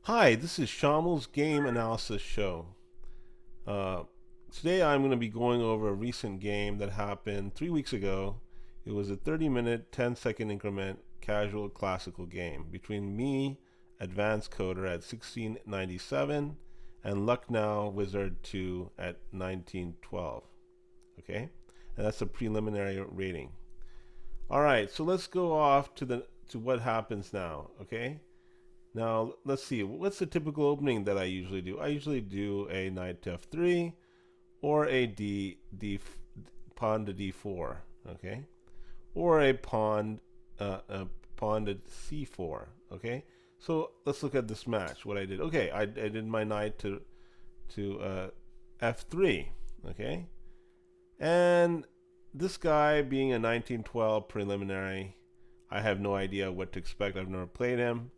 Hi, this is Shyamal's Game Analysis Show. Uh, Today I'm going to be going over a recent game that happened 3 weeks ago. It was a 30-minute, 10-second increment casual classical game between me, advancecoder at 1697, and Lucknow Wizard 2 at 1912. Okay? And that's a preliminary rating. All right, so let's go off to what happens now, okay? Now, let's see. What's the typical opening that I usually do? I usually do a knight to f3 or a pawn to d4, okay? Or a pawn to c4, okay? So let's look at this match. What I did. Okay, I did my knight to f3, okay? And this guy being a 1912 preliminary, I have no idea what to expect. I've never played him.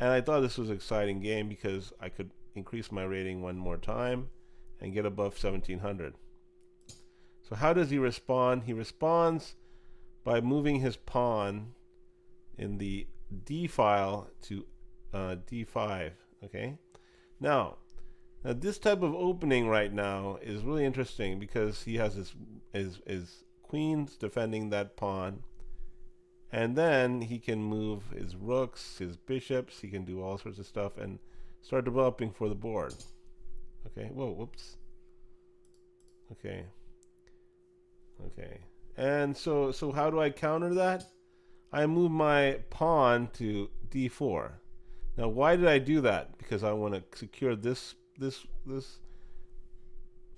And I thought this was an exciting game because I could increase my rating one more time and get above 1700. So how does he respond? He responds by moving his pawn in the D file to D5. Okay. Now, this type of opening right now is really interesting because he has his queens defending that pawn, and then he can move his rooks, his bishops, he can do all sorts of stuff and start developing for the board. Okay, whoa, whoops. Okay, okay. And so how do I counter that? I move my pawn to d4. Now, why did I do that? Because I want to secure this,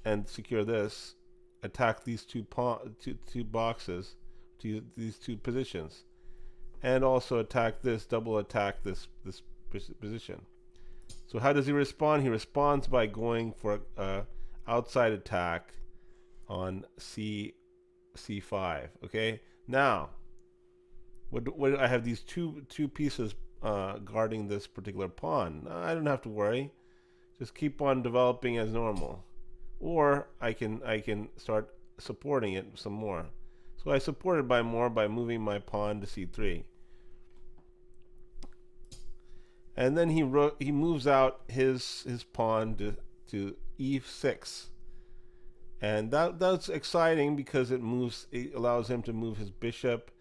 and secure this, attack these two boxes, these two positions, and also attack this, double attack this position. So how does he respond? He responds by going for a outside attack on c5. Okay. Now, what I have these two pieces guarding this particular pawn. I don't have to worry. Just keep on developing as normal, or I can start supporting it some more. So I support it by moving my pawn to c3. And then he moves out his pawn to e6, and that's exciting because it allows him to move his bishop,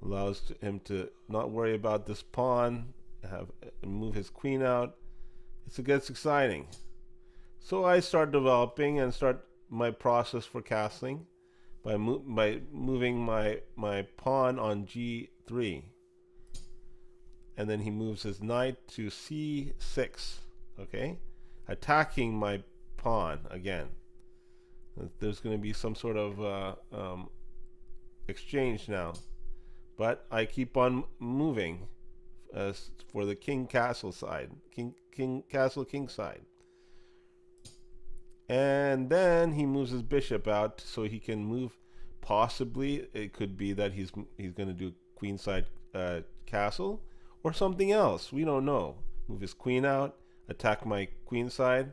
allows him to not worry about this pawn, have move his queen out. It gets exciting. So I start developing and start my process for castling by moving my pawn on g3, and then he moves his knight to c6, okay, attacking my pawn again. There's going to be some sort of exchange now, but I keep on moving for the king castle side, king castle king side, and then he moves his bishop out so he can move. Possibly, it could be that he's going to do queenside castle or something else. We don't know. Move his queen out, attack my queen side.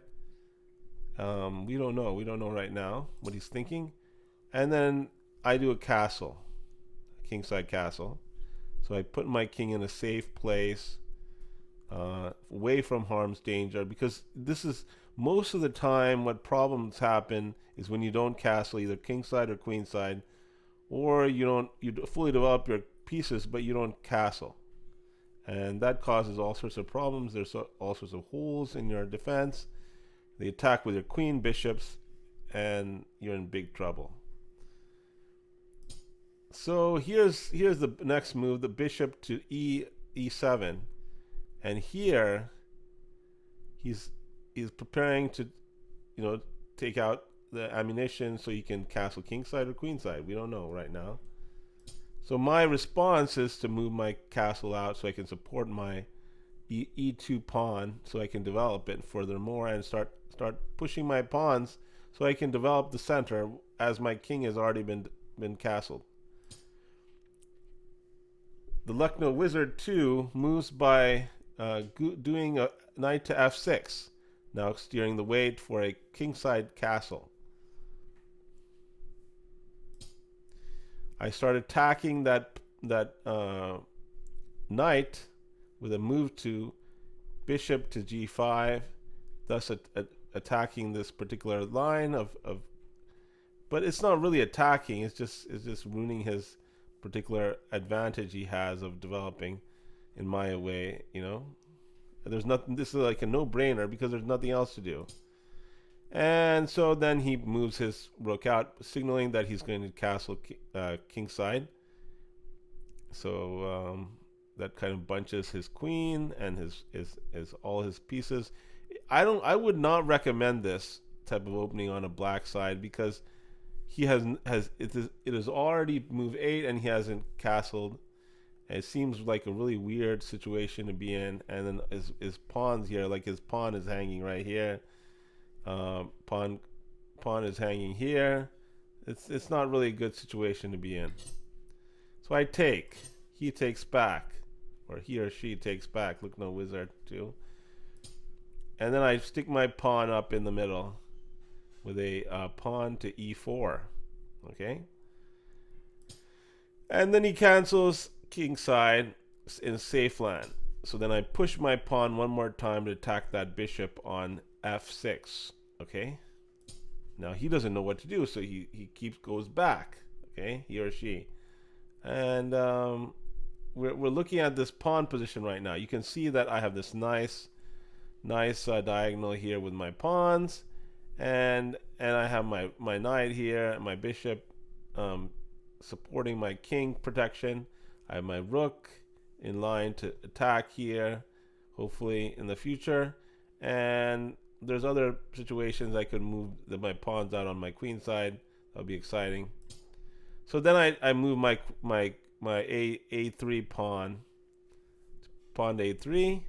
We don't know. We don't know right now what he's thinking. And then I do a castle, a kingside castle. So I put my king in a safe place, away from harm's danger, because this is most of the time what problems happen is when you don't castle either kingside or queenside, or you fully develop your pieces but you don't castle, and that causes all sorts of problems. There's all sorts of holes in your defense. They attack with your queen bishops, and you're in big trouble. So here's the next move: the bishop to e7, and here he's preparing to take out the ammunition so you can castle kingside or queenside. We don't know right now. So my response is to move my castle out so I can support my e2 pawn, so I can develop it furthermore and start pushing my pawns so I can develop the center as my king has already been castled. The Lucknow Wizard 2 moves by doing a knight to f6, now steering the way for a kingside castle. I start attacking that knight with a move to bishop to g5, thus attacking this particular line but it's not really attacking. It's just ruining his particular advantage he has of developing in my way. There's nothing. This is like a no-brainer because there's nothing else to do. And so then he moves his rook out, signaling that he's going to castle kingside. So that kind of bunches his queen and his all his pieces. I would not recommend this type of opening on a black side because he it is already move 8 and he hasn't castled. It seems like a really weird situation to be in. And then his pawns here, like his pawn is hanging right here. Pawn is hanging here. It's not really a good situation to be in. So I take. He takes back, or he or she takes back. Look, no wizard too. And then I stick my pawn up in the middle with a pawn to e4. Okay. And then he cancels kingside in safe land. So then I push my pawn one more time to attack that bishop on f6. Okay. Now he doesn't know what to do, so he goes back. Okay, he or she. And we're looking at this pawn position right now. You can see that I have this nice diagonal here with my pawns, and I have my knight here and my bishop supporting my king protection. I have my rook in line to attack here, hopefully in the future. And there's other situations I could move my pawns out on my queen side. That'll be exciting. So then I move my a3 pawn to a3.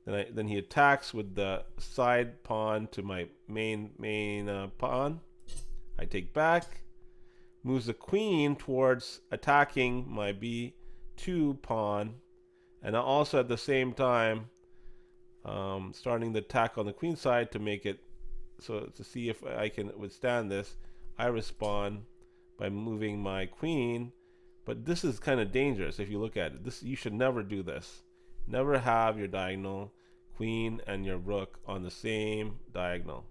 Then he attacks with the side pawn to my main pawn. I take back, moves the queen towards attacking my b2 pawn, and also at the same time starting the attack on the queen side to make it so to see if I can withstand this. I respond by moving my queen, but this is kind of dangerous if you look at it. You should never do this. Never have your diagonal queen and your rook on the same diagonal.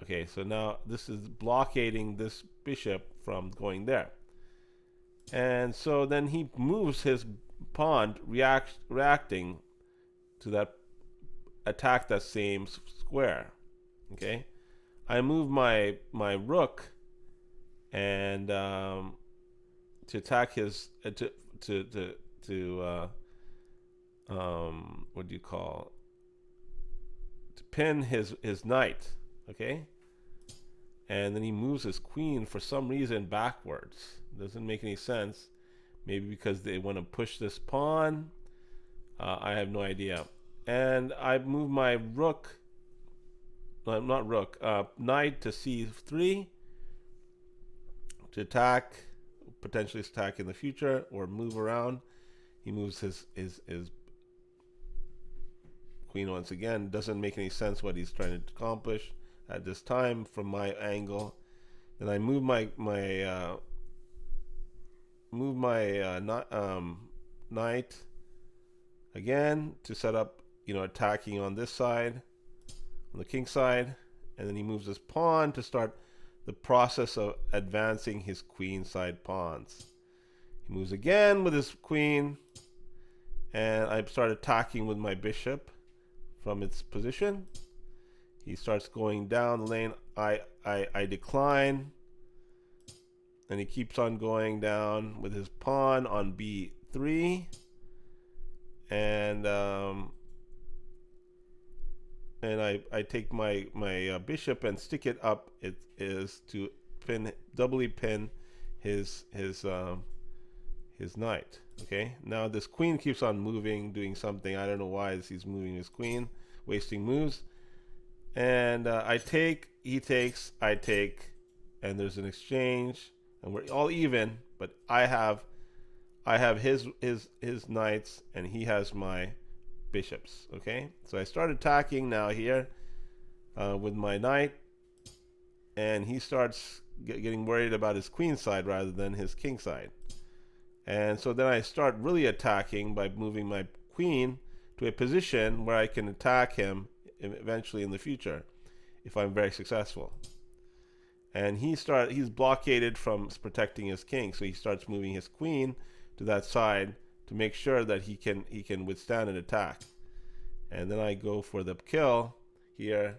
Okay, so now this is blockading this bishop from going there. And so then he moves his pawn, reacting to that attack that same square. Okay, I move my rook and to attack his what do you call, to pin his knight. Okay, and then he moves his queen for some reason backwards. Doesn't make any sense. Maybe because they want to push this pawn. I have no idea. And I move my rook, not rook, knight to c3 to attack, potentially attack in the future or move around. He moves his queen once again. Doesn't make any sense what he's trying to accomplish at this time from my angle. Then I move my knight again to set up, attacking on this side, on the king side, and then he moves his pawn to start the process of advancing his queen side pawns. He moves again with his queen, and I start attacking with my bishop from its position. He starts going down the lane. I decline, and he keeps on going down with his pawn on b3, and I take my bishop and stick it up. It is to doubly pin his knight. Okay, now this queen keeps on moving, doing something. I don't know why he's moving his queen, wasting moves. And I take, he takes, I take, and there's an exchange, and we're all even. But I have his knights, and he has my bishops. Okay, so I start attacking now here with my knight, and he starts getting worried about his queen side rather than his king side. And so then I start really attacking by moving my queen to a position where I can attack him eventually in the future if I'm very successful. And he's blockaded from protecting his king, so he starts moving his queen to that side to make sure that he can withstand an attack. And then I go for the kill here.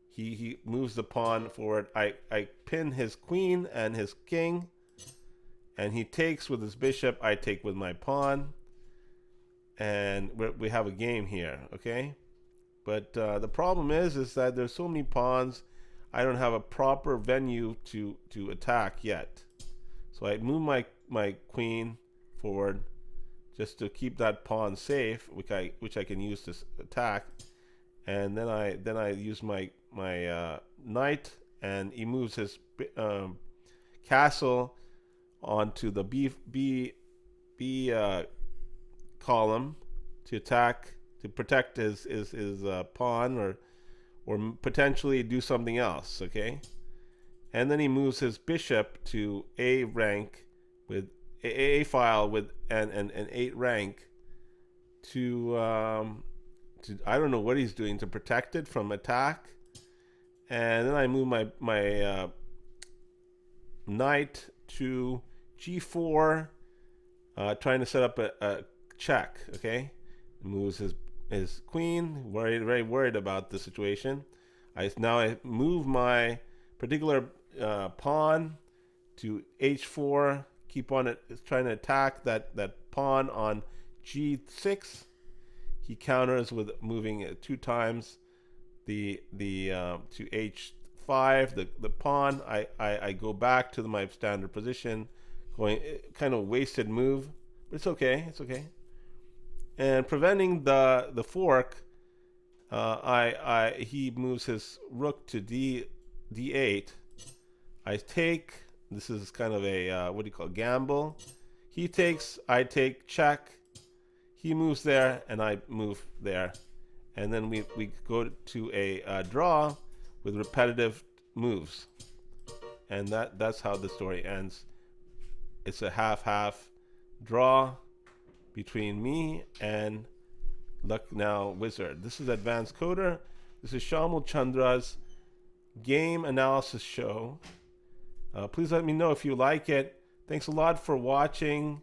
He moves the pawn forward. I pin his queen and his king, and he takes with his bishop. I take with my pawn, and we have a game here, okay? But the problem is that there's so many pawns. I don't have a proper venue to attack yet. So I move my queen forward just to keep that pawn safe, which I can use to attack. And then I use my knight, and he moves his castle onto the B column to attack, to protect his pawn, or potentially do something else, okay? And then he moves his bishop to A rank with A file with an 8 rank to I don't know what he's doing to protect it from attack. And then I move my knight to G4, trying to set up a check, okay? Moves his queen, very worried about the situation. Now I move my particular pawn to H4, keep on it, trying to attack that pawn on G6. He counters with moving 2 times the to H5 the pawn. I go back to my standard position, going kind of wasted move, but it's okay. And preventing the fork, he moves his rook to D8. I take. This is kind of a what do you call it, gamble. He takes. I take check. He moves there, and I move there, and then we go to a draw with repetitive moves, and that's how the story ends. It's a half draw between me and Lucknow Wizard. This is Advanced Coder. This is Shyamal Chandra's game analysis show. Please let me know if you like it. Thanks a lot for watching.